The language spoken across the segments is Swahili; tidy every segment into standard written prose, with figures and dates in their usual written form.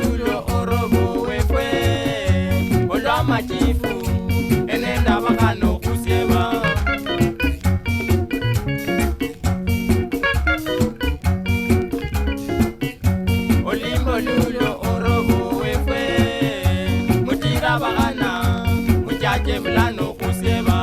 lulo orobo wefwe olwa machifu enenda bakano kusieba olimbo lulo orobo wefwe mutira bakana muchache bulano kusieba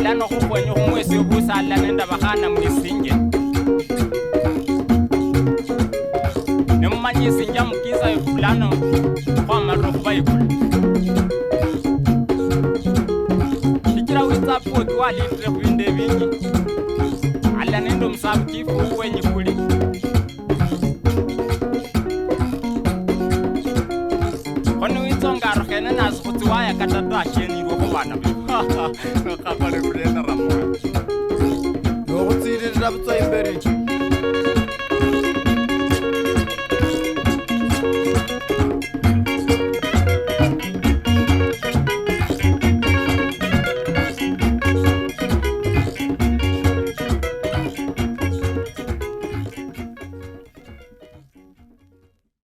lano kukwenye kumwesi ubusala nenda bakana mwisinge nemumanyisi nja mukiza yulano kwa marofu bayikula ikira wisapu walitre kuinde bingi ala nendo msabu kifu wenye kuli kono witsonga rokene nazukuti waya katata sheni ngokubana no tsiri ra butsa imbere